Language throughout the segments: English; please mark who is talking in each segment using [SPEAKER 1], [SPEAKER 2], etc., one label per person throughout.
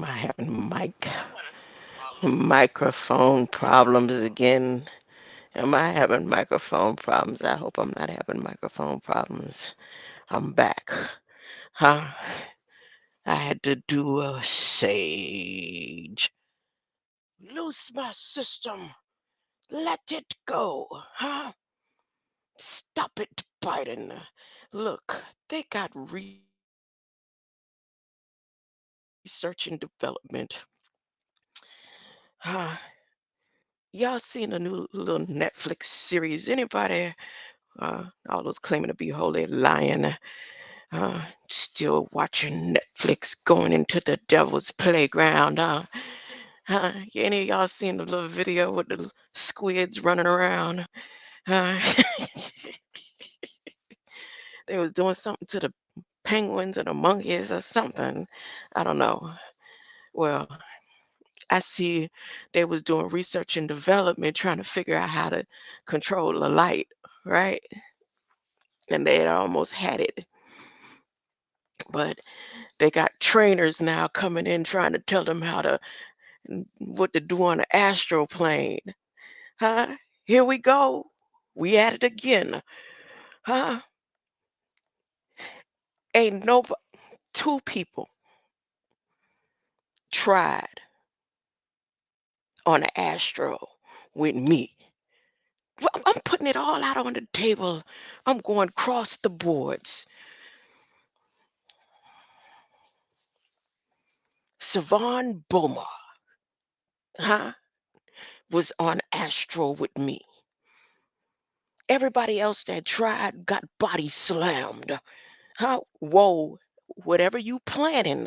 [SPEAKER 1] I having microphone problems again? Am I having microphone problems? I hope I'm not having microphone problems. I'm back. Huh? I had to do a sage. Loose my system. Let it go. Huh? Stop it biting. Look, they got research and development. Huh? Y'all seen a new little Netflix series? Anybody? All those claiming to be holy lying. Still watching Netflix, going into the devil's playground. Any of y'all seen the little video with the squids running around? Uh, they was doing something to the penguins or the monkeys or something. I don't know. Well, I see they was doing research and development trying to figure out how to control the light, right? And they had almost had it. But they got trainers now coming in trying to tell them how to what to do on the astral plane. Huh? Here we go. We at it again. Huh? Ain't no two people tried on the astral with me. Well, I'm putting it all out on the table. I'm going across the boards. Savon Boma, huh, was on astral with me. Everybody else that tried got body slammed. Huh? Whoa, whatever you planning,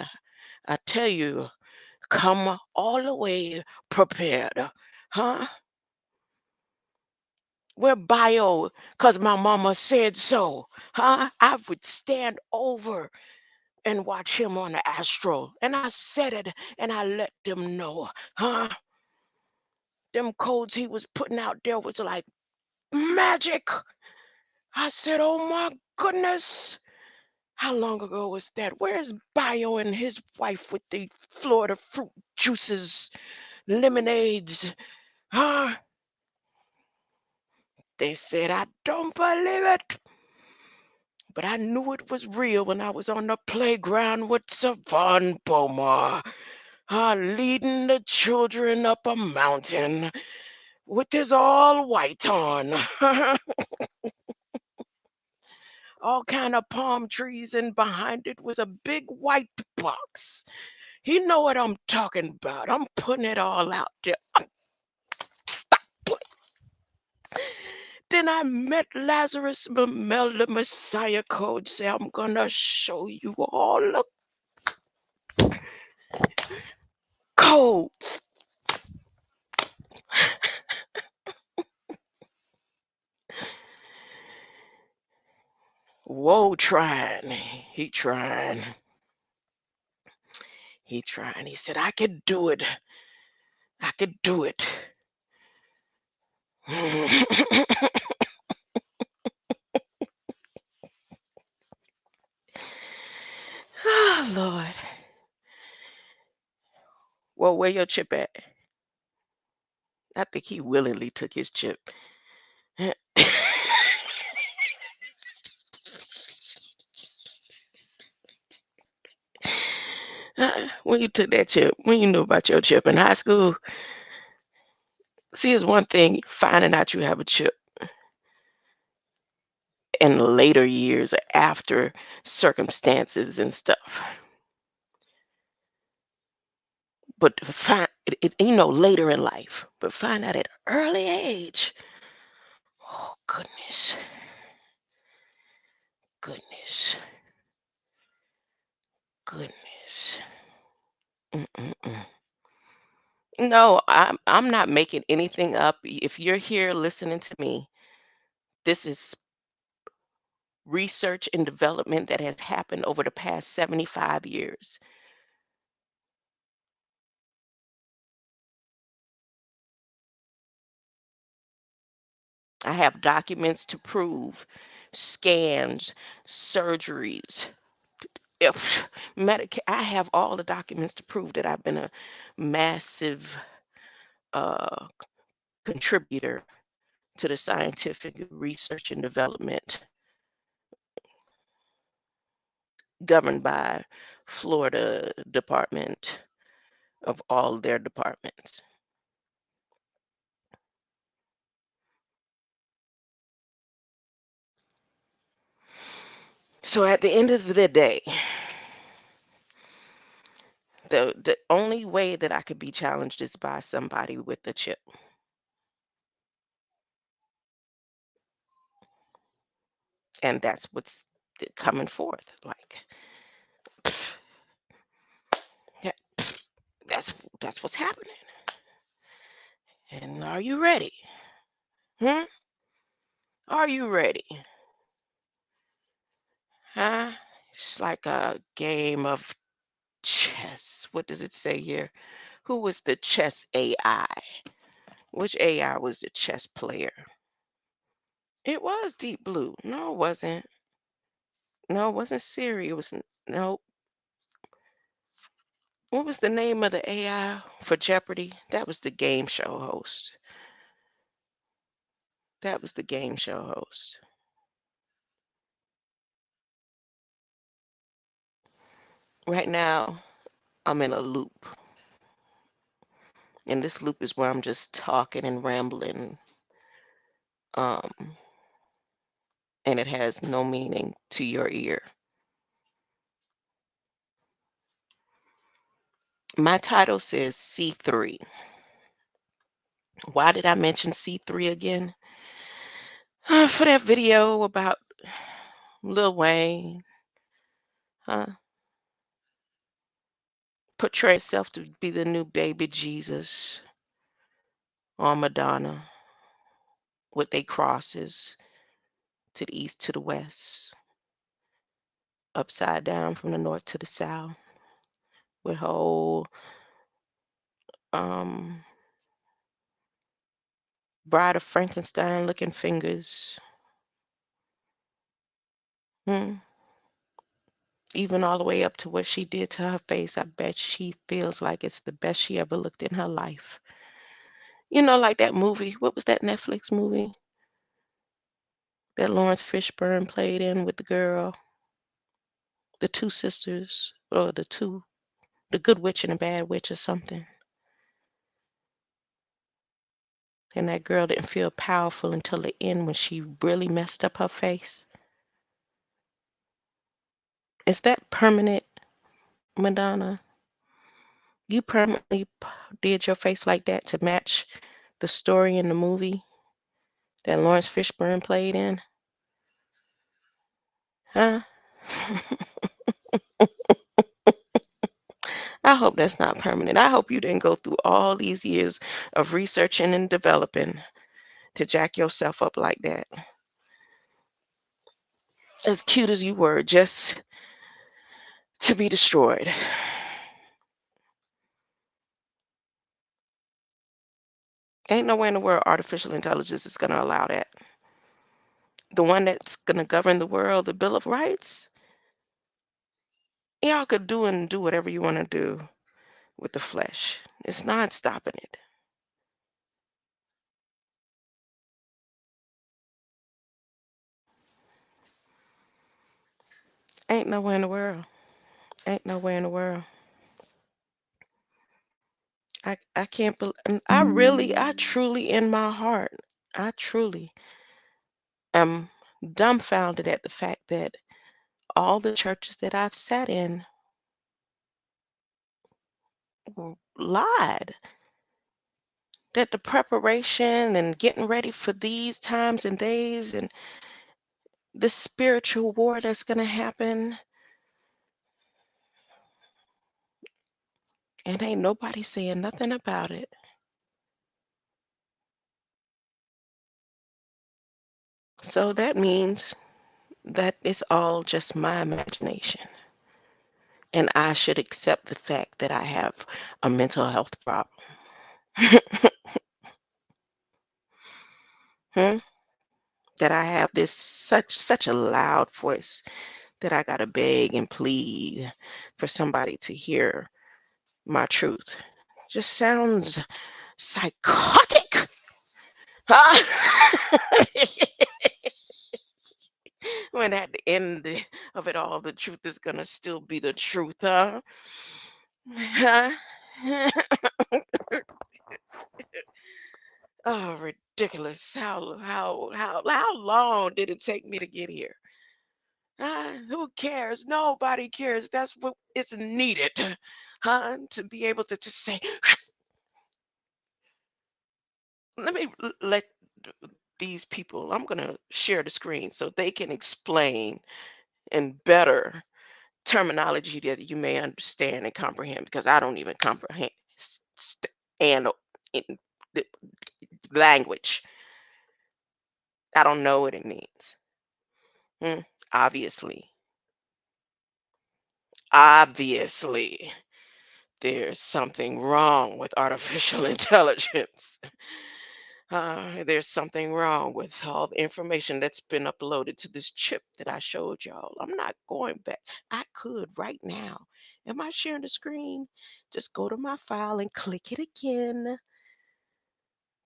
[SPEAKER 1] I tell you, come all the way prepared. Huh? We're bio, cause my mama said so. Huh? I would stand over and watch him on the astral. And I said it and I let them know. Huh? Them codes he was putting out there was like magic. I said, oh my goodness. How long ago was that? Where's Bio and his wife with the Florida fruit juices, lemonades? Huh? They said, I don't believe it. But I knew it was real when I was on the playground with Savon Boma, leading the children up a mountain with his all white on. All kind of palm trees, and behind it was a big white box. You know what I'm talking about. I'm putting it all out there. Stop playing. Then I met Lazarus Mamel, the Messiah code. Say, I'm gonna show you all the codes. Whoa, trying. He trying. He trying. He said, I could do it. I could do it. Oh, Lord. Well, where your chip at? I think he willingly took his chip. When you took that chip, when you knew about your chip in high school, see, it's one thing finding out you have a chip in later years after circumstances and stuff. But find later in life, but find out at early age. Oh goodness, goodness, goodness. Mm-mm-mm. No, I'm not making anything up. If you're here listening to me, this is research and development that has happened over the past 75 years. I have documents to prove scans, surgeries, if I have all the documents to prove that I've been a massive uh, contributor to the scientific research and development governed by Florida Department of all their departments. So at the end of the day, the only way that I could be challenged is by somebody with a chip. And that's what's coming forth. Like, yeah, that's what's happening. And are you ready? Hmm? Are you ready? Huh? It's like a game of chess. What does it say here? Who was the chess AI? Which AI was the chess player? It was Deep Blue. No, it wasn't. No, it wasn't Siri. It was no. What was the name of the AI for Jeopardy? That was the game show host. That was the game show host. Right now, I'm in a loop. And this loop is where I'm just talking and rambling. Um, and it has no meaning to your ear. My title says C3. Why did I mention C3 again? For that video about Lil Wayne, huh? Portray itself to be the new baby Jesus or Madonna with they crosses to the east to the west, upside down from the north to the south, with whole um Bride of Frankenstein looking fingers. Hmm. Even all the way up to what she did to her face. I bet she feels like it's the best she ever looked in her life. You know, like that movie. What was that Netflix movie that Lawrence Fishburne played in with the girl? The two sisters, or the good witch and the bad witch or something. And that girl didn't feel powerful until the end when she really messed up her face. Is that permanent, Madonna? You permanently did your face like that to match the story in the movie that Lawrence Fishburne played in? Huh? I hope that's not permanent. I hope you didn't go through all these years of researching and developing to jack yourself up like that. As cute as you were, just to be destroyed. Ain't nowhere in the world artificial intelligence is going to allow that. The one that's going to govern the world, the Bill of Rights, y'all could do whatever you want to do with the flesh. It's not stopping it. Ain't nowhere in the world. Ain't nowhere in the world. I can't believe, I truly in my heart, I truly am dumbfounded at the fact that all the churches that I've sat in lied. That the preparation and getting ready for these times and days and this spiritual war that's going to happen, and ain't nobody saying nothing about it. So that means that it's all just my imagination. And I should accept the fact that I have a mental health problem. Hmm? That I have this such a loud voice that I gotta beg and plead for somebody to hear my truth. Just sounds psychotic. Huh? When at the end of it all, the truth is gonna still be the truth, huh? Huh? Oh, ridiculous. How long did it take me to get here? Who cares? Nobody cares. That's what is needed, huh? To be able to just say, let me let these people, I'm going to share the screen so they can explain in better terminology that you may understand and comprehend because I don't even comprehend and in the language. I don't know what it means. Hmm, obviously, obviously, there's something wrong with artificial intelligence. There's something wrong with all the information that's been uploaded to this chip that I showed y'all. I'm not going back. I could right now. Am I sharing the screen? Just go to my file and click it again.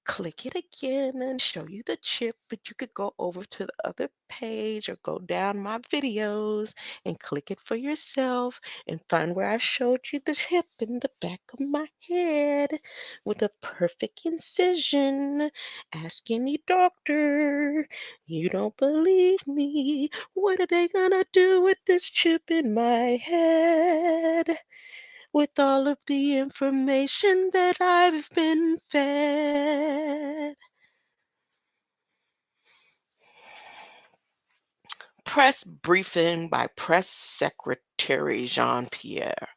[SPEAKER 1] Click it again and show you the chip, but you could go over to the other page or go down my videos and click it for yourself and find where I showed you the chip in the back of my head with a perfect incision. Ask any doctor. You don't believe me. What are they gonna do with this chip in my head? With all of the information that I've been fed. Press briefing by Press Secretary Jean Pierre,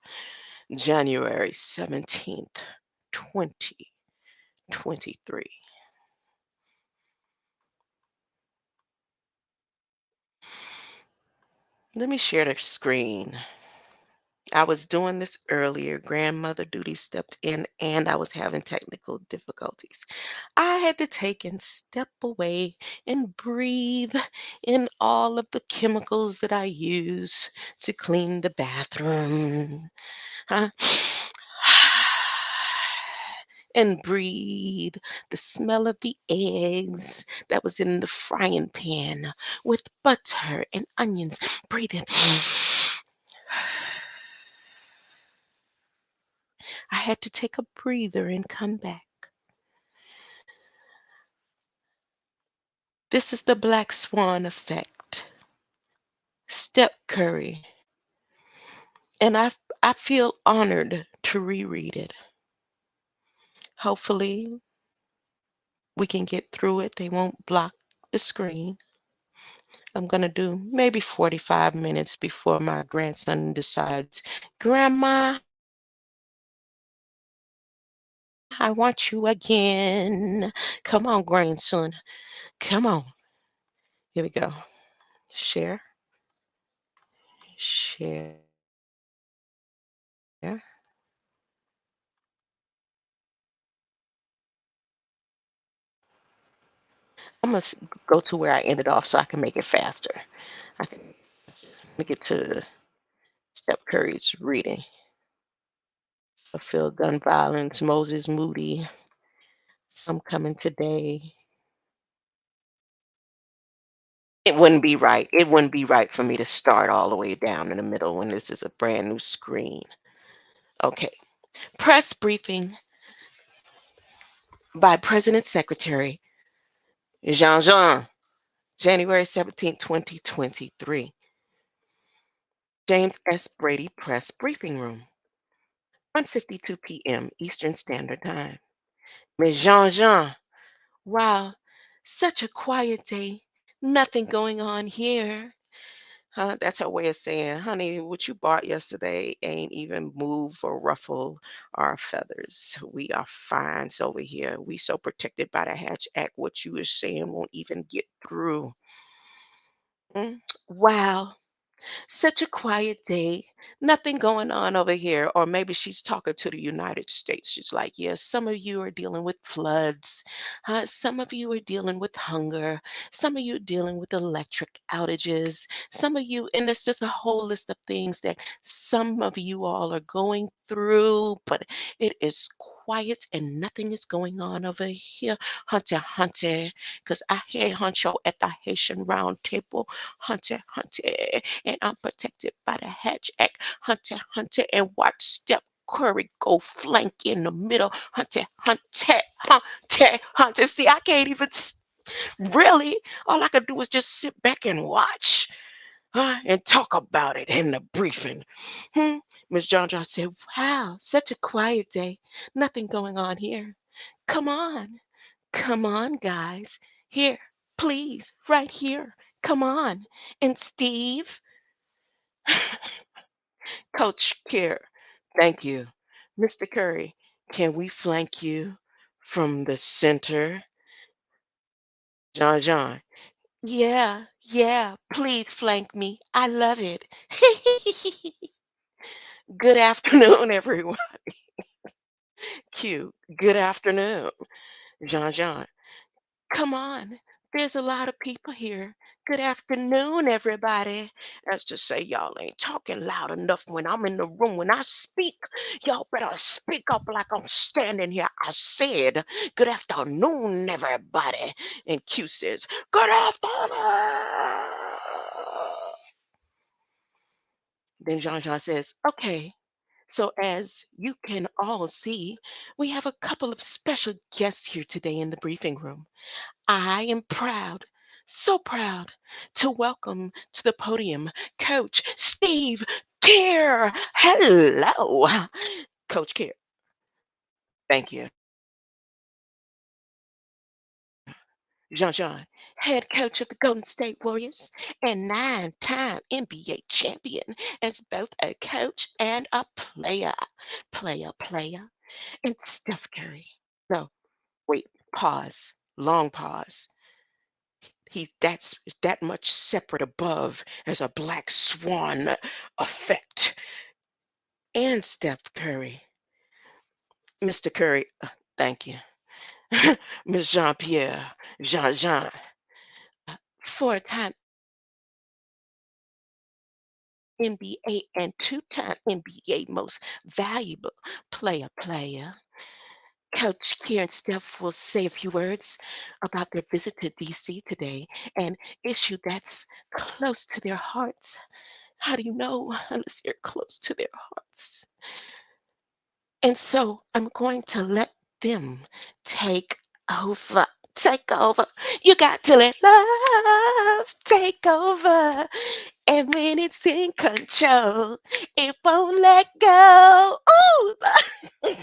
[SPEAKER 1] January 17th, 2023. Let me share the screen. I was doing this earlier. Grandmother duty stepped in and I was having technical difficulties. I had to take and step away and breathe in all of the chemicals that I use to clean the bathroom. Huh? And breathe the smell of the eggs that was in the frying pan with butter and onions. Breathe in. I had to take a breather and come back. This is the Black Swan effect. Step Curry. And I feel honored to reread it. Hopefully, we can get through it. They won't block the screen. I'm going to do maybe 45 minutes before my grandson decides, Grandma, I want you again. Come on, grandson. Come on. Here we go. Share. Share. I'm going to go to where I ended off so I can make it faster. I can make it to Steph Curry's reading. Fulfill gun violence, Moses Moody, some coming today. It wouldn't be right. It wouldn't be right for me to start all the way down in the middle when this is a brand new screen. Okay. Press briefing by President Secretary Jean, January 17th, 2023. James S. Brady Press Briefing Room, 1:52 p.m. Eastern Standard Time. Ms. Jean, wow, such a quiet day. Nothing going on here. Huh? That's her way of saying, honey, what you bought yesterday ain't even move or ruffle our feathers. We are fine over here. We so protected by the Hatch Act. What you is saying won't even get through. Mm, wow. Such a quiet day. Nothing going on over here. Or maybe she's talking to the United States. She's like, yes, some of you are dealing with floods. Some of you are dealing with hunger. Some of you are dealing with electric outages. Some of you, and it's just a whole list of things that some of you all are going through, but it is quiet and nothing is going on over here. Hunter, hunter, because I hear Huncho at the Haitian round table. Hunter, hunter, and I'm protected by the Hatch Act. Hunter, hunter, and watch Steph Curry go flank in the middle. Hunter, hunter, hunter, hunter. See, I can't even really. All I can do is just sit back and watch. And talk about it in the briefing. Hmm. Miss John John said, wow, such a quiet day. Nothing going on here. Come on. Come on, guys. Here, please, right here. Come on. And Steve, Coach Care, thank you. Mr. Curry, can we flank you from the center? John John, yeah, yeah, please flank me. I love it. Good afternoon, everyone. Q, good afternoon. John John, come on. There's a lot of people here. Good afternoon, everybody. As to say, y'all ain't talking loud enough when I'm in the room. When I speak, y'all better speak up like I'm standing here. I said, good afternoon, everybody. And Q says, good afternoon. Then Jean Jean says, okay. So, as you can all see, we have a couple of special guests here today in the briefing room. I am proud, so proud to welcome to the podium Coach Steve Keir. Hello, Coach Keir. Thank you. Jean Jean, head coach of the Golden State Warriors and nine-time NBA champion as both a coach and a player. Player. And Steph Curry. No, wait, pause. Long pause. That's that much separate above as a black swan effect. And Steph Curry, Mr. Curry, thank you. Miss Jean Pierre, Jean Jean, four-time NBA and two-time NBA most valuable player. Coach Kieran Steph will say a few words about their visit to DC today, an issue that's close to their hearts. How do you know unless you're close to their hearts? And so I'm going to let them take over. Take over. You got to let love take over. And when it's in control, it won't let go. Ooh.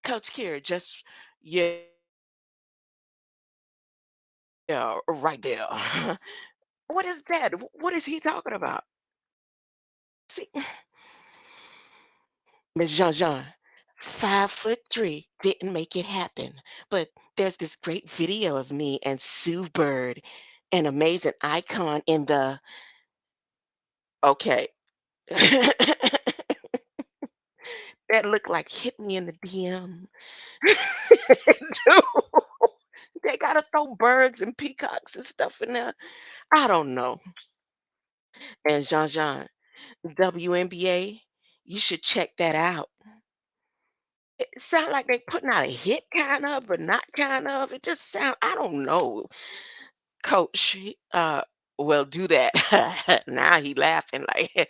[SPEAKER 1] Coach Kier, just, yeah, right there. What is that? What is he talking about? See, Miss Jean Jean, 5'3" didn't make it happen. But there's this great video of me and Sue Bird, an amazing icon in the okay. That looked like hit me in the DM. Dude, they gotta throw birds and peacocks and stuff in there. I don't know. And Jean Jean, WNBA, you should check that out. It sound like they putting out a hit kind of, but not kind of. It just sound I don't know. Coach, well, do that. Now he laughing like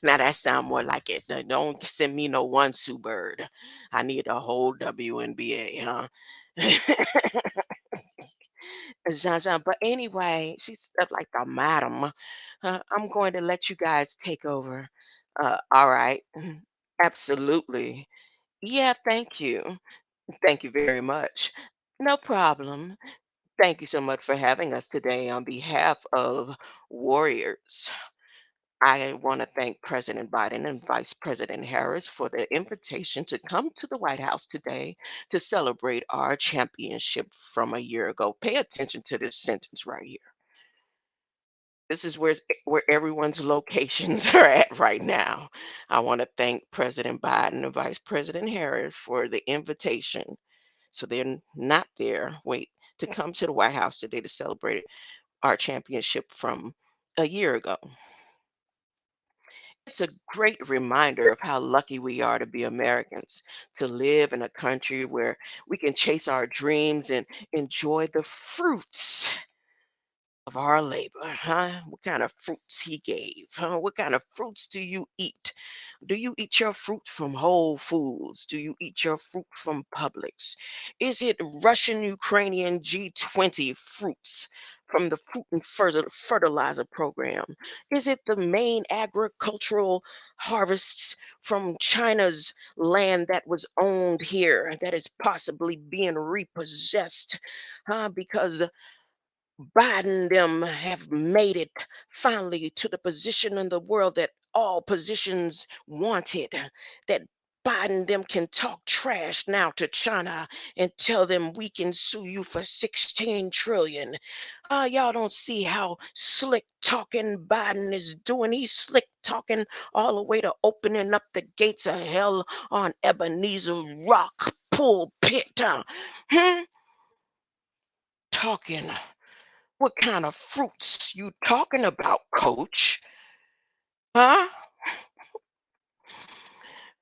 [SPEAKER 1] now that sound more like it. Don't send me no one Sue Bird. I need a whole WNBA, huh? Jean Jean. But anyway, she's up like the madam. I'm going to let you guys take over. All right. Absolutely. Yeah, thank you. Thank you very much. No problem. Thank you so much for having us today on behalf of Warriors. I want to thank President Biden and Vice President Harris for their invitation to come to the White House today to celebrate our championship from a year ago. Pay attention to this sentence right here. This is where everyone's locations are at right now. I want to thank President Biden and Vice President Harris for the invitation. So they're not there, wait, to come to the White House today to celebrate our championship from a year ago. It's a great reminder of how lucky we are to be Americans, to live in a country where we can chase our dreams and enjoy the fruits of our labor, huh? What kind of fruits he gave, huh? What kind of fruits do you eat? Do you eat your fruit from Whole Foods? Do you eat your fruit from Publix? Is it Russian Ukrainian G20 fruits from the Fruit and Fertilizer Program? Is it the main agricultural harvests from China's land that was owned here that is possibly being repossessed? Huh? Because Biden them have made it finally to the position in the world that all positions wanted. That Biden them can talk trash now to China and tell them we can sue you for 16 trillion. Y'all don't see how slick talking Biden is doing. He's slick talking all the way to opening up the gates of hell on Ebenezer Rock pulpit. Hmm? Talking. What kind of fruits you talking about, coach? Huh?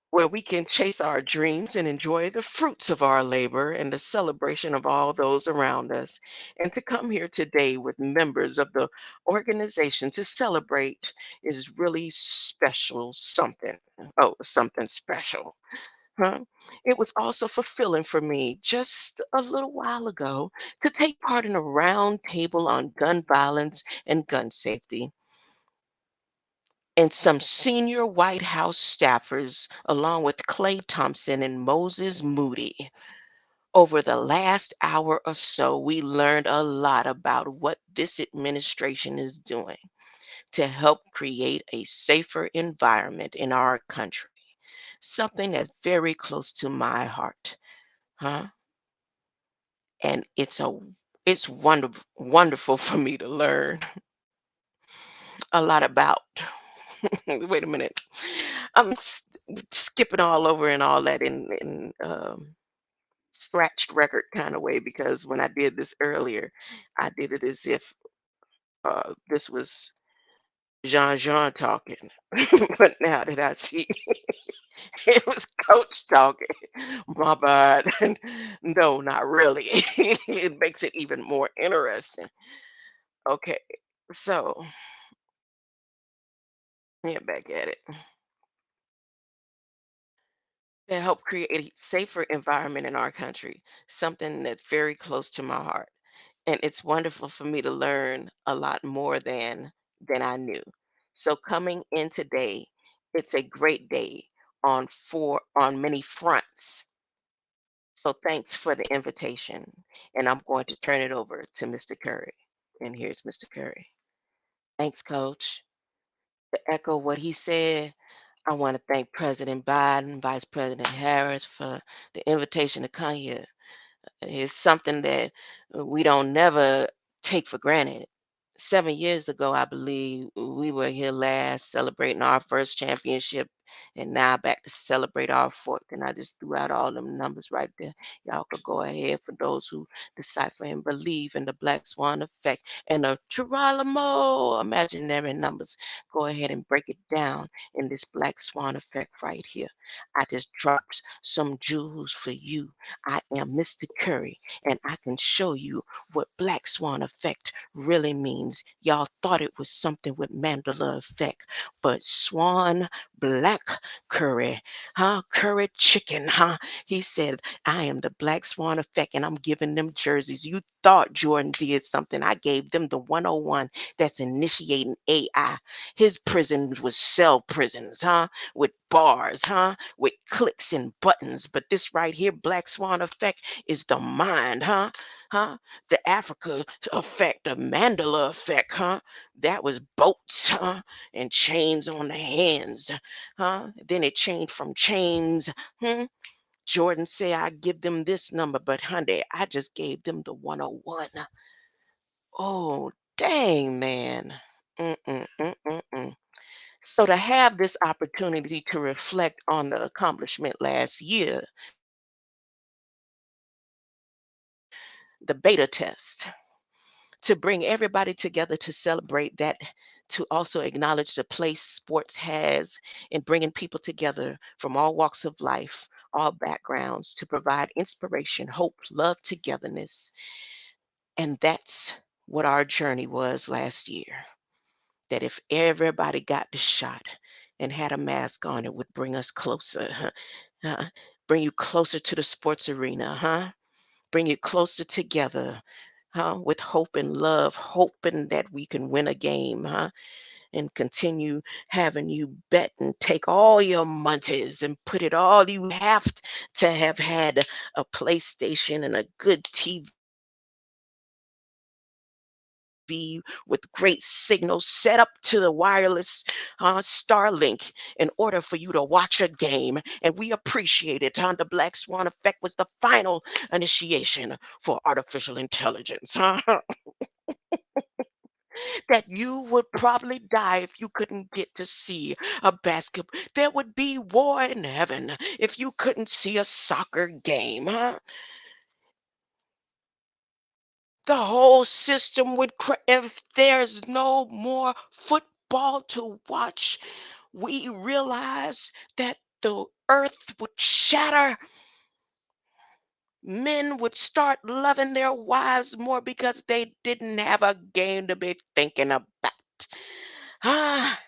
[SPEAKER 1] Where we can chase our dreams and enjoy the fruits of our labor and the celebration of all those around us. And to come here today with members of the organization to celebrate is really special something. Oh, something special. Huh? It was also fulfilling for me just a little while ago to take part in a round table on gun violence and gun safety. And some senior White House staffers, along with Clay Thompson and Moses Moody. Over the last hour or so, we learned a lot about what this administration is doing to help create a safer environment in our country. Something that's very close to my heart, huh? And it's wonderful for me to learn a lot about. Wait a minute. I'm skipping all over and all that in scratched record kind of way because when I did this earlier, I did it as if this was Jean talking. But now that I see it was Coach talking, my bad. No, not really. It makes it even more interesting. Okay, so yeah, back at it. To help create a safer environment in our country, something that's very close to my heart. And it's wonderful for me to learn a lot more than I knew. So coming in today, it's a great day on many fronts. So thanks for the invitation. And I'm going to turn it over to Mr. Curry. And here's Mr. Curry. Thanks, Coach. To echo what he said, I want to thank President Biden, Vice President Harris for the invitation to come here. It's something that we don't never take for granted. 7 years ago, I believe we were here last celebrating our first championship, and now back to celebrate our fourth. And I just threw out all them numbers right there. Y'all could go ahead for those who decipher and believe in the Black Swan effect and the Chiralamo imaginary numbers. Go ahead and break it down in this Black Swan effect right here. I just dropped some jewels for you. I am Mr. Curry, and I can show you what Black Swan effect really means. Y'all thought it was something with Mandela effect, but Swan Black Curry, huh? Curry chicken, huh? He said, I am the Black Swan effect, and I'm giving them jerseys. You thought Jordan did something. I gave them the 101 that's initiating AI. His prison was cell prisons, huh? With bars, huh? With clicks and buttons. But this right here, Black Swan effect, is the mind, huh? huh? The Africa effect, the Mandela effect, huh? That was boats, huh? And chains on the hands, huh? Then it changed from chains. Hmm? Jordan say I give them this number, but honey, I just gave them the 101. Oh, dang, man. Mm-mm-mm-mm-mm. So to have this opportunity to reflect on the accomplishment last year, the beta test, to bring everybody together to celebrate that, to also acknowledge the place sports has in bringing people together from all walks of life, all backgrounds, to provide inspiration, hope, love, togetherness. And that's what our journey was last year. That if everybody got the shot and had a mask on, it would bring us closer, huh? Bring you closer to the sports arena, huh? Bring you closer together, huh? With hope and love, hoping that we can win a game, huh? And continue having you bet and take all your monies and put it all you have to have had a PlayStation and a good TV with great signal set up to the wireless Starlink in order for you to watch a game. And we appreciate it. Huh? The Black Swan effect was the final initiation for artificial intelligence. Huh? That you would probably die if you couldn't get to see a basketball. There would be war in heaven if you couldn't see a soccer game. Huh? The whole system would if there's no more football to watch. We realize that the earth would shatter. Men would start loving their wives more because they didn't have a game to be thinking about. Ah,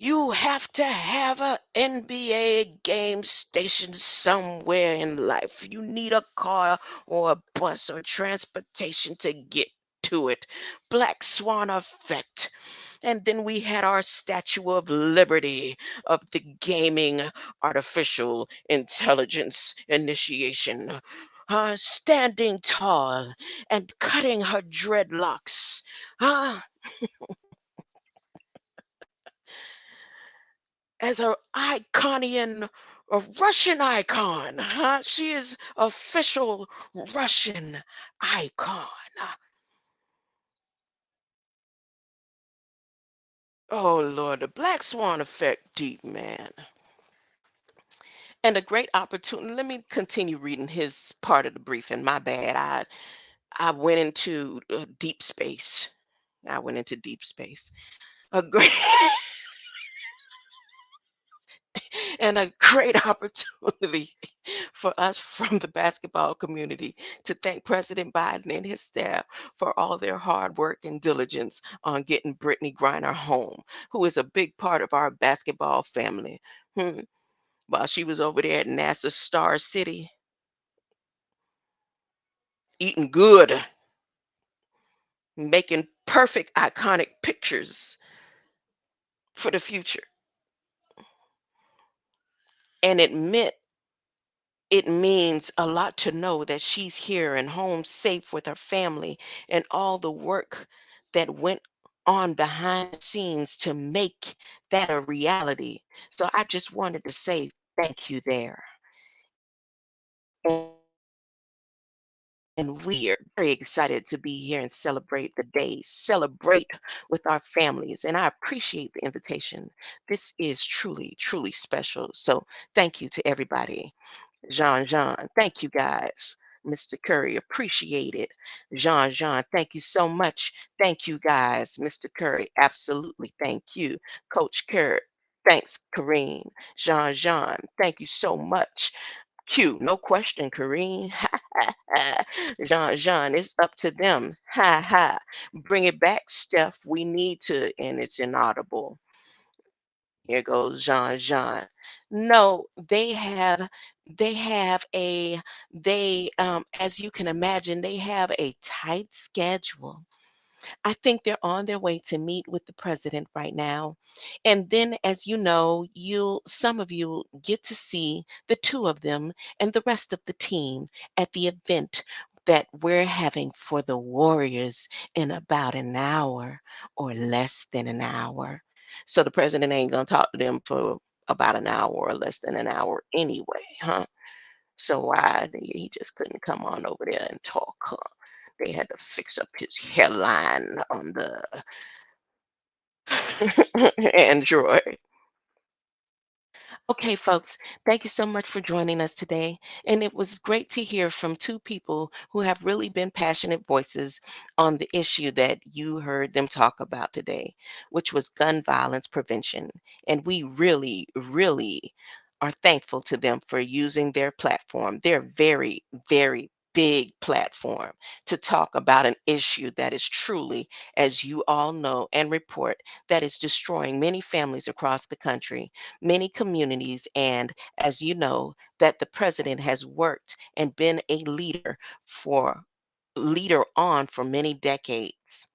[SPEAKER 1] you have to have a NBA game station somewhere in life. You need a car or a bus or transportation to get to it. Black Swan effect. And then we had our Statue of Liberty of the gaming artificial intelligence initiation. Standing tall and cutting her dreadlocks. Uh, as a iconian, a Russian icon. Huh? She is official Russian icon. Oh Lord, the Black Swan effect, deep man. And a great opportunity. Let me continue reading his part of the briefing. My bad. I went into deep space. I went into deep space. A great and a great opportunity for us from the basketball community to thank President Biden and his staff for all their hard work and diligence on getting Brittany Griner home, who is a big part of our basketball family. Hmm. While she was over there at NASA Star City, eating good, making perfect, iconic pictures for the future. And it means a lot to know that she's here and home safe with her family and all the work that went on behind the scenes to make that a reality. So I just wanted to say thank you there. And we are very excited to be here and celebrate the day, celebrate with our families. And I appreciate the invitation. This is truly, truly special. So thank you to everybody. Jean, thank you guys. Mr. Curry, appreciate it. Jean, thank you so much. Thank you guys. Mr. Curry, absolutely thank you. Coach Kurt, thanks, Kareem. Jean, thank you so much. Q, no question, Kareem. Jean, it's up to them. Ha ha. Bring it back, Steph. We need to, and it's inaudible. Here goes Jean. No, they have as you can imagine, they have a tight schedule. I think they're on their way to meet with the president right now. And then, as you know, some of you get to see the two of them and the rest of the team at the event that we're having for the Warriors in about an hour or less than an hour. So the president ain't gonna talk to them for about an hour or less than an hour anyway, huh? So why he just couldn't come on over there and talk, huh? They had to fix up his hairline on the Android. Okay, folks, thank you so much for joining us today. And it was great to hear from two people who have really been passionate voices on the issue that you heard them talk about today, which was gun violence prevention. And we really, really are thankful to them for using their platform, their very, very big platform, to talk about an issue that is truly, as you all know and report, that is destroying many families across the country, many communities, and as you know, that the president has worked and been a for leader on for many decades.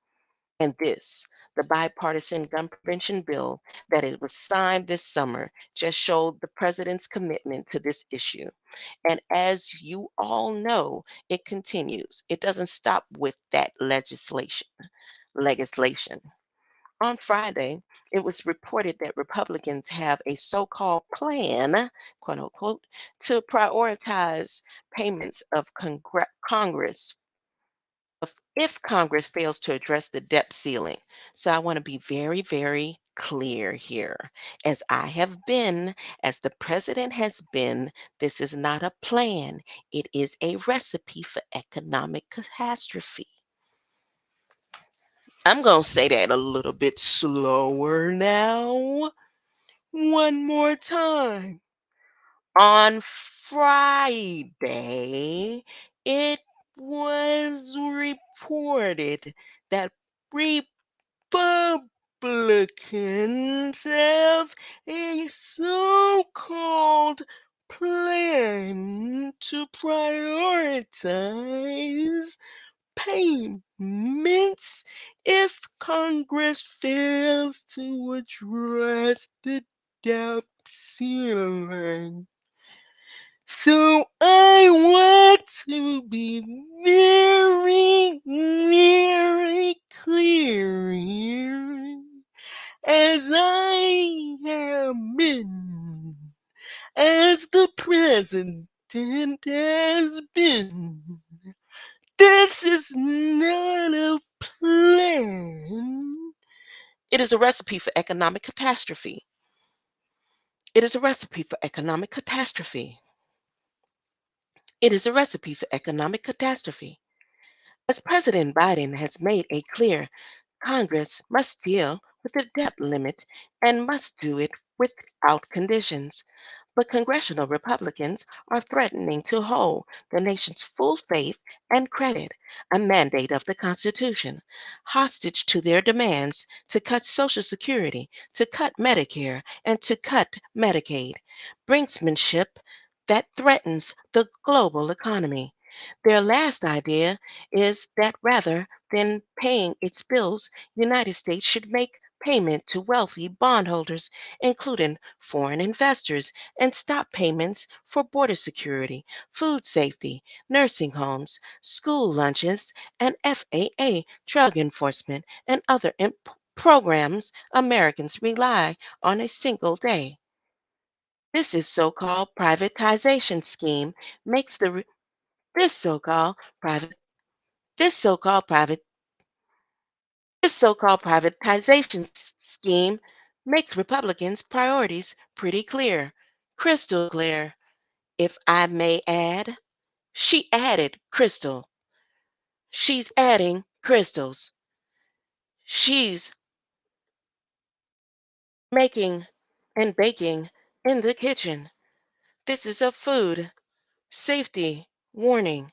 [SPEAKER 1] And this, the bipartisan gun prevention bill that it was signed this summer, just showed the president's commitment to this issue. And as you all know, it continues. It doesn't stop with that legislation. On Friday, it was reported that Republicans have a so called plan, quote unquote, to prioritize payments of Congress if Congress fails to address the debt ceiling. So I want to be very, very clear here. As I have been, as the president has been, this is not a plan, it is a recipe for economic catastrophe. I'm going to say that a little bit slower now. One more time. On Friday, it was reported that Republicans have a so called plan to prioritize payments if Congress fails to address the debt ceiling. So I want to be very, very clear here, as I have been, as the president has been. This is not a plan. It is a recipe for economic catastrophe. It is a recipe for economic catastrophe. It is a recipe for economic catastrophe. As President Biden has made it clear, Congress must deal with the debt limit and must do it without conditions. But congressional Republicans are threatening to hold the nation's full faith and credit, a mandate of the Constitution, hostage to their demands to cut Social Security, to cut Medicare, and to cut Medicaid. Brinksmanship that threatens the global economy. Their last idea is that rather than paying its bills, United States should make payment to wealthy bondholders, including foreign investors, and stop payments for border security, food safety, nursing homes, school lunches, and FAA drug enforcement and other programs Americans rely on a single day. This is so-called privatization scheme makes this so-called private this so-called private this so-called privatization scheme makes Republicans' priorities pretty clear, crystal clear. If I may add, she added crystal. She's adding crystals. She's making and baking in the kitchen. This is a food safety warning.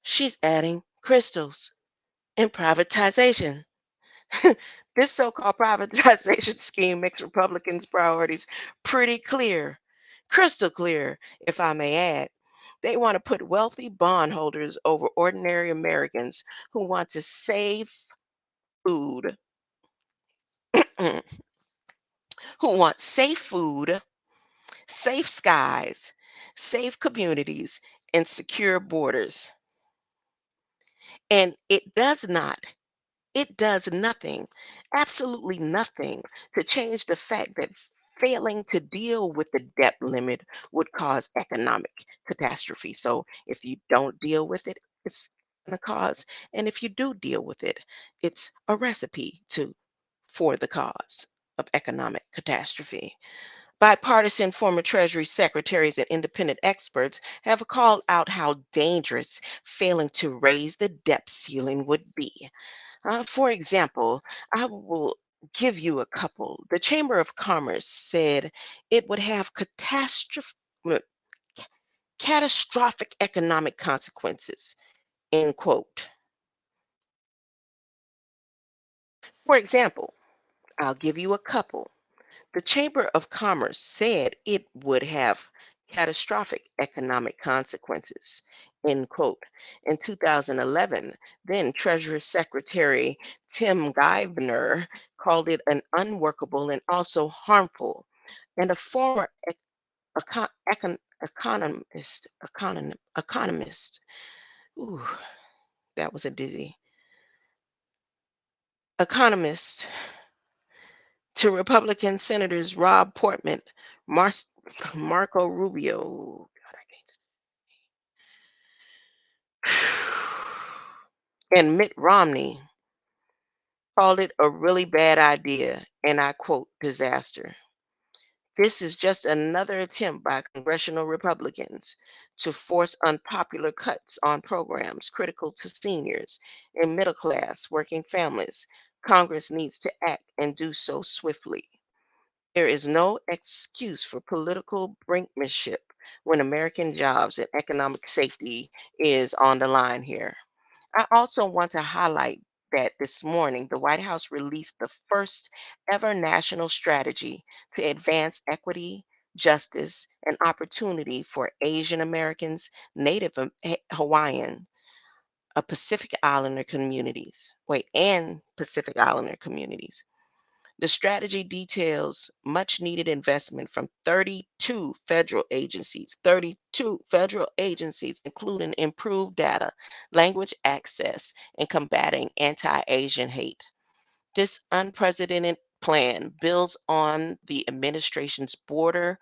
[SPEAKER 1] She's adding crystals and privatization. This so called privatization scheme makes Republicans' priorities pretty clear, crystal clear, if I may add. They want to put wealthy bondholders over ordinary Americans who want to save. food, who want safe food, safe skies, safe communities, and secure borders. And it does nothing, absolutely nothing, to change the fact that failing to deal with the debt limit would cause economic catastrophe. So if you don't deal with it, it's going to cause, and if you do deal with it, it's a recipe for the cause of economic catastrophe. Bipartisan former Treasury secretaries and independent experts have called out how dangerous failing to raise the debt ceiling would be. For example, I will give you a couple. The Chamber of Commerce said it would have catastrophic economic consequences. End quote. For example, I'll give you a couple. The Chamber of Commerce said it would have catastrophic economic consequences. End quote. In 2011, then Treasury Secretary Tim Geithner called it an unworkable and also harmful. And a former economist, ooh, that was a dizzy, economist to Republican Senators Rob Portman, Mar- Marco Rubio, God, and Mitt Romney called it a really bad idea, and I quote, disaster. This is just another attempt by congressional Republicans to force unpopular cuts on programs critical to seniors and middle class working families. Congress needs to act and do so swiftly. There is no excuse for political brinkmanship when American jobs and economic safety is on the line here. I also want to highlight that this morning the White House released the first ever national strategy to advance equity, justice, and opportunity for Asian Americans, Native Hawaiian, Pacific Islander communities. And Pacific Islander communities. The strategy details much needed investment from 32 federal agencies, including improved data, language access, and combating anti Asian hate. This unprecedented plan builds on the administration's border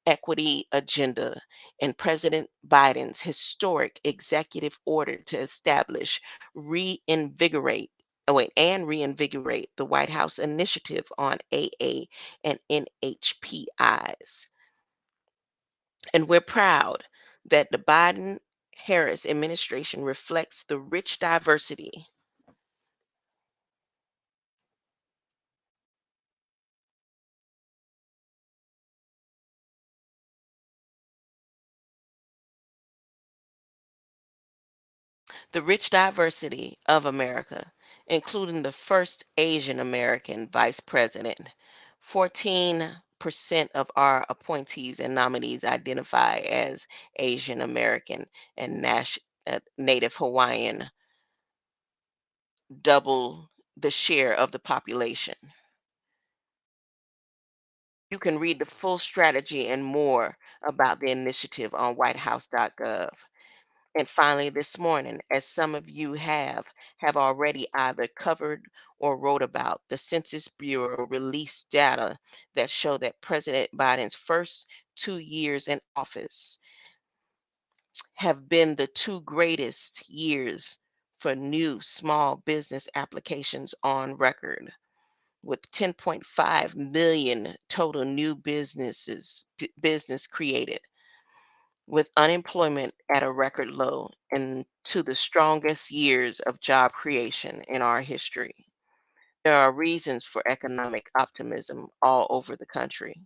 [SPEAKER 1] equity agenda and President Biden's historic executive order to establish, reinvigorate, reinvigorate the White House initiative on AA and NHPIs. And we're proud that the Biden Harris administration reflects the rich diversity. The rich diversity of America, including the first Asian American vice president. 14% of our appointees and nominees identify as Asian American and Native Hawaiian, double the share of the population. You can read the full strategy and more about the initiative on whitehouse.gov. And finally, this morning, as some of you have already either covered or wrote about, the Census Bureau released data that show that President Biden's first 2 years in office have been the two greatest years for new small business applications on record, with 10.5 million total new business created, with unemployment at a record low and to the strongest years of job creation in our history. There are reasons for economic optimism all over the country.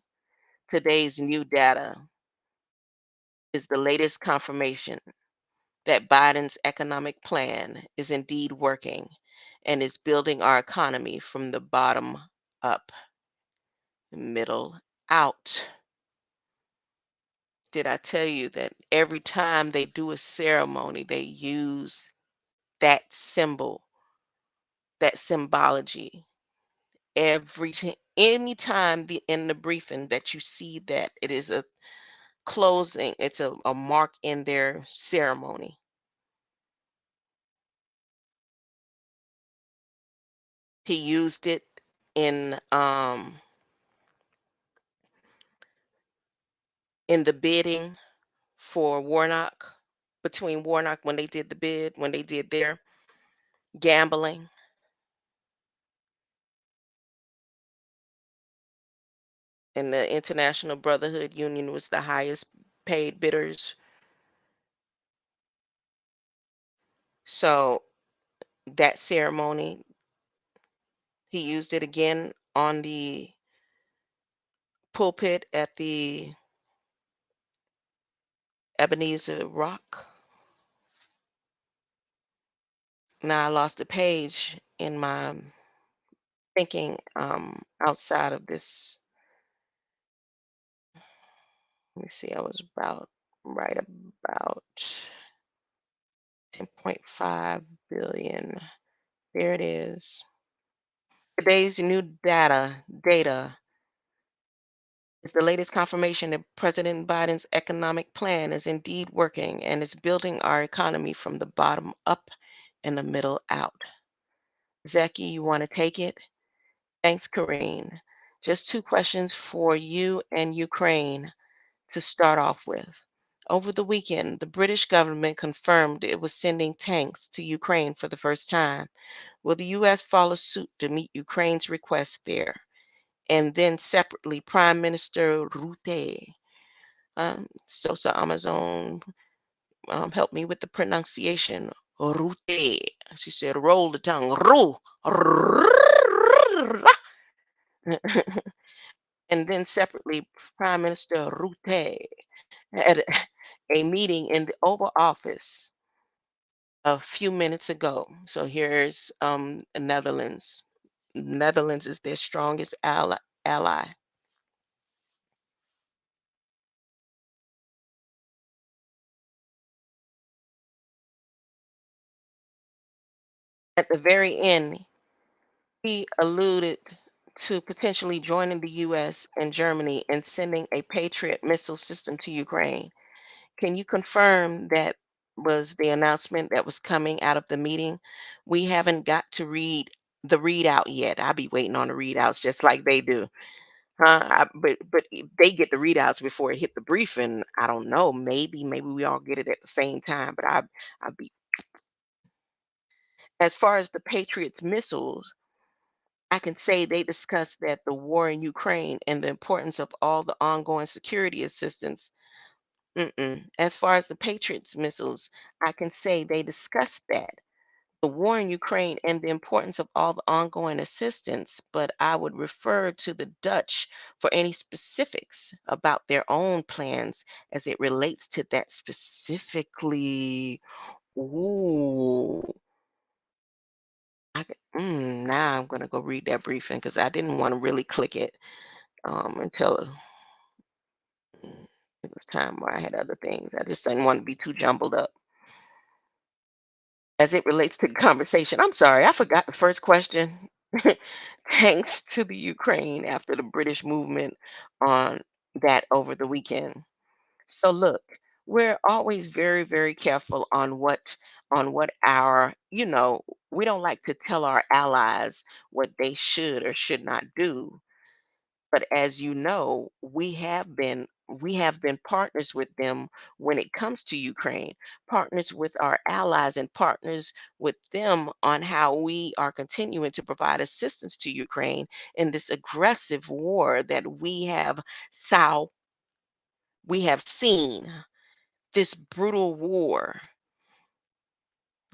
[SPEAKER 1] Today's new data is the latest confirmation that Biden's economic plan is indeed working and is building our economy from the bottom up, middle out. Did I tell you that every time they do a ceremony, they use that symbol, that symbology. Anytime in the briefing that you see that it is a closing, it's a mark in their ceremony. He used it in the bidding for Warnock, between Warnock when they did the bid, when they did their gambling, and the International Brotherhood Union was the highest paid bidders. So that ceremony, he used it again on the pulpit at the Ebenezer Rock. Now I lost a page in my thinking outside of this. Let me see, I was about right about 10.5 billion. There it is. Today's new data is the latest confirmation that President Biden's economic plan is indeed working and is building our economy from the bottom up and the middle out. Zeki, you want to take it? Thanks, Karine. Just two questions for you and Ukraine to start off with. Over the weekend, the British government confirmed it was sending tanks to Ukraine for the first time. Will the U.S. follow suit to meet Ukraine's request there? And then separately, Prime Minister Rutte, so Amazon, help me with the pronunciation. Rutte. She said, roll the tongue. Ru. And then separately, Prime Minister Rutte had a meeting in the Oval Office a few minutes ago. So here's the Netherlands. Netherlands is their strongest ally. At the very end, he alluded to potentially joining the US and Germany in sending a Patriot missile system to Ukraine. Can you confirm that was the announcement that was coming out of the meeting? We haven't got to read the readout yet. I'll be waiting on the readouts just like they do. But they get the readouts before it hit the briefing. I don't know. Maybe we all get it at the same time. But I'll be as far as the Patriots missiles, I can say they discussed that the war in Ukraine and the importance of all the ongoing security assistance. As far as the Patriots missiles, I can say they discussed that. The war in Ukraine and the importance of all the ongoing assistance, but I would refer to the Dutch for any specifics about their own plans as it relates to that specifically. Ooh, now I'm gonna go read that briefing because I didn't want to really click it until it was time where I had other things. I just didn't want to be too jumbled up as it relates to the conversation. I'm sorry, I forgot the first question. Thanks to the Ukraine after the British movement on that over the weekend. So look, we're always very, very careful on what our, we don't like to tell our allies what they should or should not do. But as you know, we have been partners with them when it comes to Ukraine, partners with our allies and partners with them on how we are continuing to provide assistance to Ukraine in this aggressive war that saw we have seen this brutal war.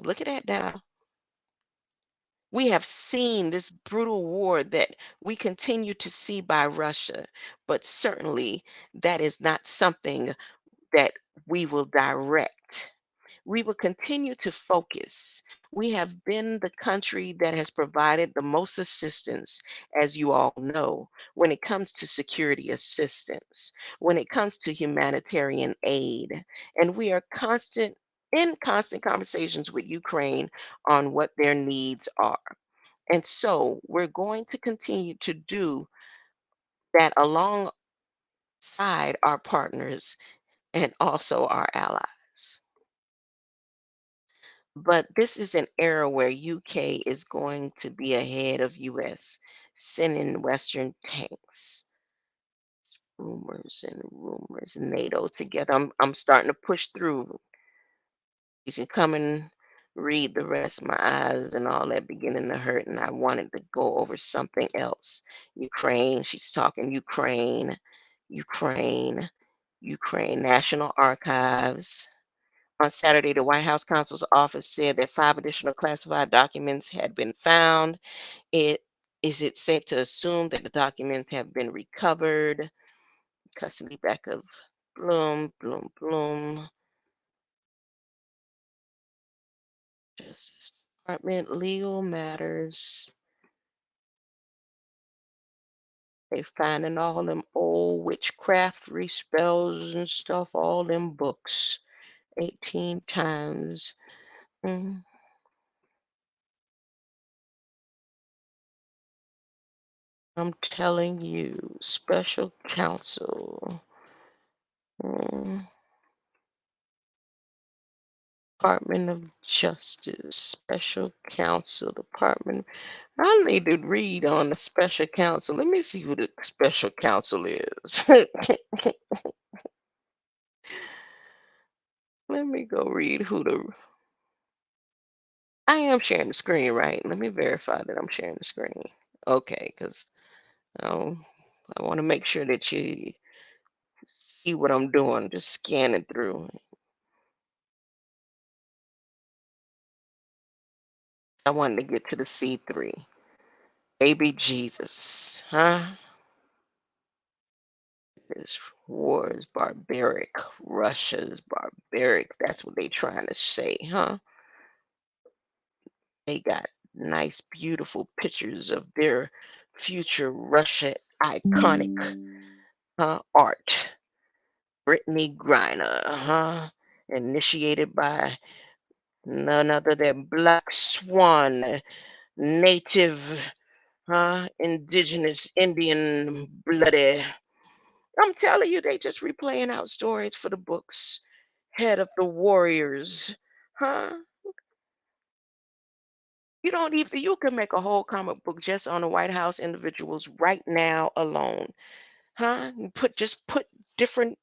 [SPEAKER 1] Look at that now. We have seen this brutal war that we continue to see by Russia, but certainly that is not something that we will direct. We will continue to focus. We have been the country that has provided the most assistance, as you all know, when it comes to security assistance, when it comes to humanitarian aid. And we are in constant conversations with Ukraine on what their needs are. And so we're going to continue to do that alongside our partners and also our allies. But this is an era where UK is going to be ahead of US, sending Western tanks. Rumors, NATO together. I'm starting to push through. You can come and read the rest. My eyes and all that beginning to hurt, and I wanted to go over something else. Ukraine. She's talking Ukraine, Ukraine National Archives. On Saturday, the White House counsel's office said that 5 additional classified documents had been found. It is it safe to assume that the documents have been recovered? Custody back of Bloom. Justice Department, legal matters. They finding all them old witchcraft spells and stuff, all them books. 18 times. Mm, I'm telling you, special counsel. mm, Department of Justice, special counsel, Department. I need to read on the special counsel. Let me see who the special counsel is. Let me go read who the. I am sharing the screen, right? Let me verify that I'm sharing the screen. Okay, because um, I want to make sure that you see what I'm doing. Just scanning through. I wanted to get to the C3. Baby Jesus, huh? This war is barbaric. Russia is barbaric. That's what they trying to say, huh? They got nice, beautiful pictures of their future Russia iconic art. Brittany Griner, huh? Initiated by none other than Black Swan, native, indigenous Indian bloody. I'm telling you, they just replaying out stories for the books. Head of the Warriors, huh? You don't even you can make a whole comic book just on the White House individuals right now alone, huh? You put different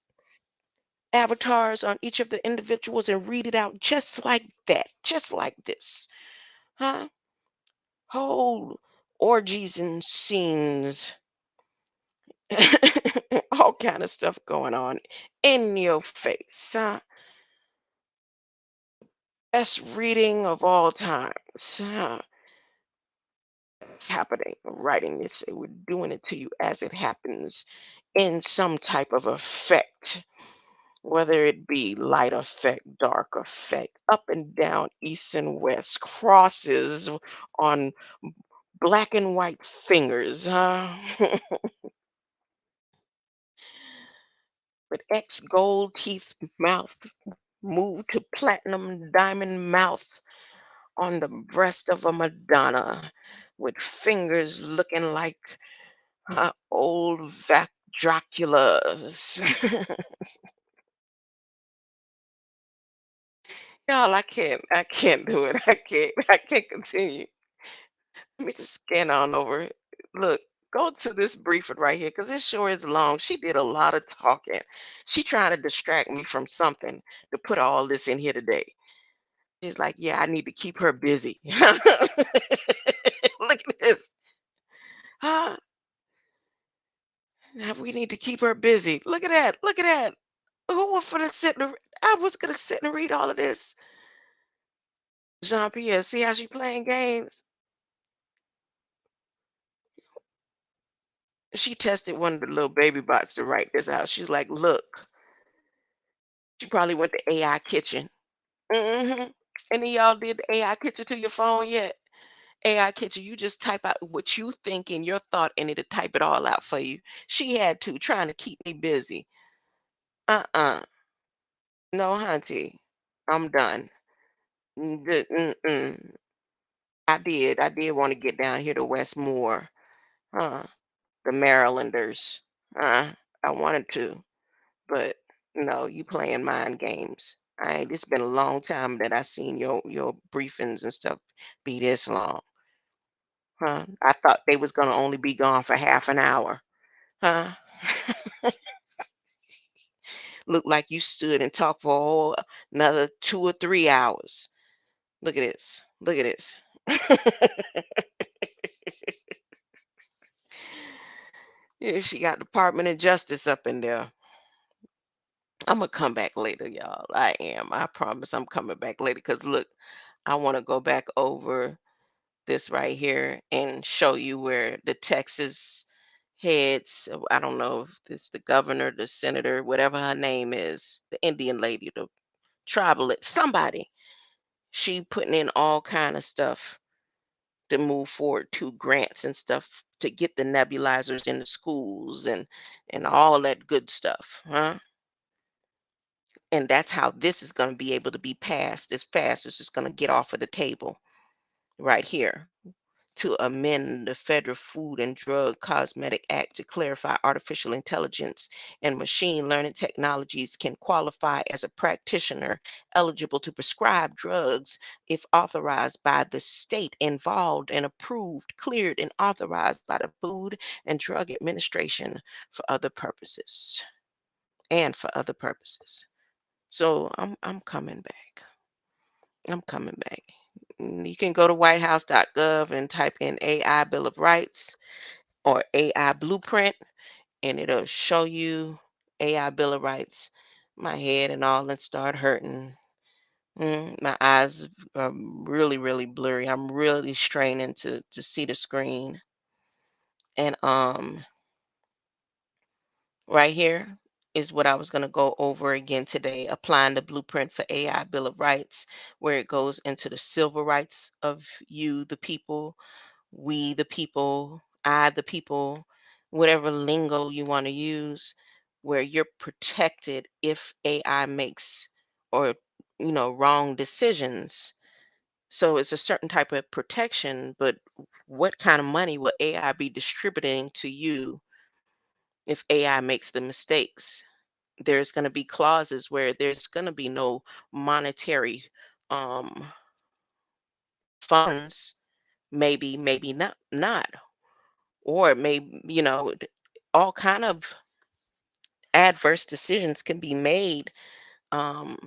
[SPEAKER 1] avatars on each of the individuals and read it out just like that, just like this, huh? Whole orgies and scenes, all kind of stuff going on in your face, huh? Best reading of all times, huh? It's happening. Writing this, we're doing it to you as it happens in some type of effect, whether it be light effect, dark effect, up and down, east and west, crosses on black and white fingers, huh? With X gold teeth mouth moved to platinum diamond mouth on the breast of a Madonna with fingers looking like old Vac Dracula's. Y'all, I can't do it. I can't continue. Let me just scan on over it. Look, go to this briefing right here because it sure is long. She did a lot of talking. She trying to distract me from something to put all this in here today. She's like, yeah, I need to keep her busy. Look at this. Huh? Now we need to keep her busy. Look at that. Look at that. Who was for to sit and I was gonna sit and read all of this. Jean Pierre, see how she playing games? She tested one of the little baby bots to write this out. She's like, look, she probably went to AI Kitchen. Any of y'all did the AI Kitchen to your phone yet? AI Kitchen, you just type out what you think in your thought and it'll type it all out for you. She had to, trying to keep me busy. Uh-uh. No, hunty. I'm done. Mm-mm. I did want to get down here to Westmore, huh? The Marylanders, huh? I wanted to, but no, you playing mind games. I ain't. It's been a long time that I seen your briefings and stuff be this long, huh? I thought they was gonna only be gone for half an hour, huh? Look like you stood and talked for a whole another 2 or 3 hours. Look at this. Look at this. Yeah, she got Department of Justice up in there. I'm gonna come back later, y'all. I am. I promise I'm coming back later. Cause look, I want to go back over this right here and show you where the Texas heads, I don't know if it's the governor, the senator, whatever her name is, the Indian lady, the tribalist, somebody. She putting in all kind of stuff to move forward to grants and stuff to get the nebulizers in the schools and all that good stuff, huh? And that's how this is going to be able to be passed as fast as it's going to get off of the table right here to amend the Federal Food and Drug Cosmetic Act to clarify artificial intelligence and machine learning technologies can qualify as a practitioner eligible to prescribe drugs if authorized by the state involved and approved, cleared, and authorized by the Food and Drug Administration for other purposes. And for other purposes. So I'm coming back. I'm coming back. You can go to whitehouse.gov and type in AI Bill of Rights or AI Blueprint, and it'll show you AI Bill of Rights. My head and all and start hurting. My eyes are really, really blurry. I'm really straining to see the screen. And right here is what I was going to go over again today, applying the blueprint for AI Bill of Rights, where it goes into the civil rights of you, the people, we, the people, I, the people, whatever lingo you want to use, where you're protected if AI makes or wrong decisions. So it's a certain type of protection, but what kind of money will AI be distributing to you if AI makes the mistakes? There's going to be clauses where there's going to be no monetary um, funds, maybe not, or maybe all kind of adverse decisions can be made um,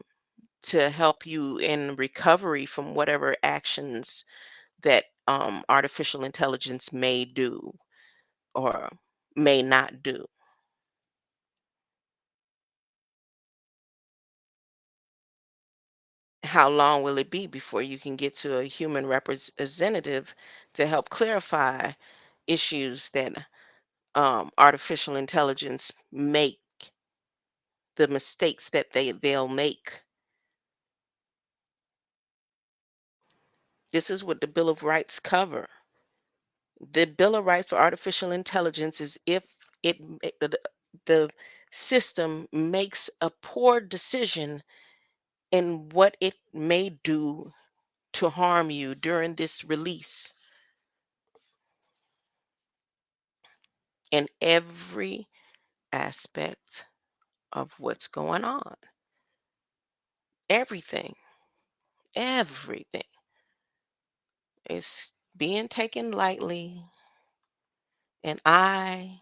[SPEAKER 1] to help you in recovery from whatever actions that artificial intelligence may do or may not do. How long will it be before you can get to a human representative to help clarify issues that artificial intelligence make, the mistakes that they'll make? This is what the Bill of Rights cover. The Bill of Rights for artificial intelligence is if the system makes a poor decision in what it may do to harm you during this release, in every aspect of what's going on. Everything, everything is being taken lightly. And AI,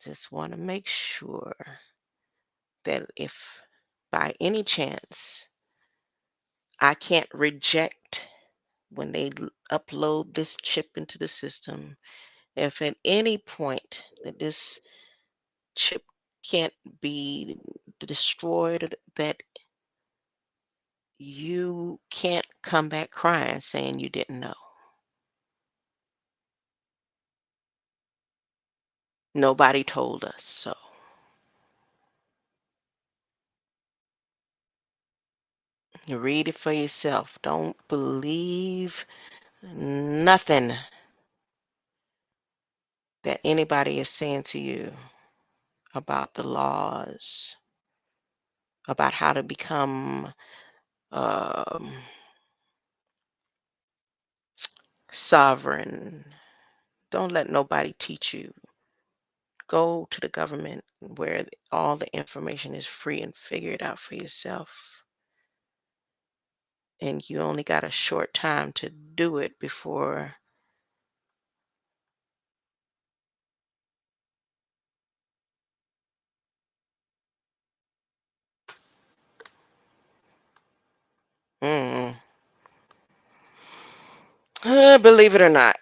[SPEAKER 1] just want to make sure that if by any chance I can't reject when they upload this chip into the system, if at any point that this chip can't be destroyed, that you can't come back crying saying you didn't know. Nobody told us so. You read it for yourself. Don't believe nothing that anybody is saying to you about the laws, about how to become um, sovereign. Don't let nobody teach you. Go to the government where all the information is free and figure it out for yourself. And you only got a short time to do it before. Mm, believe it or not.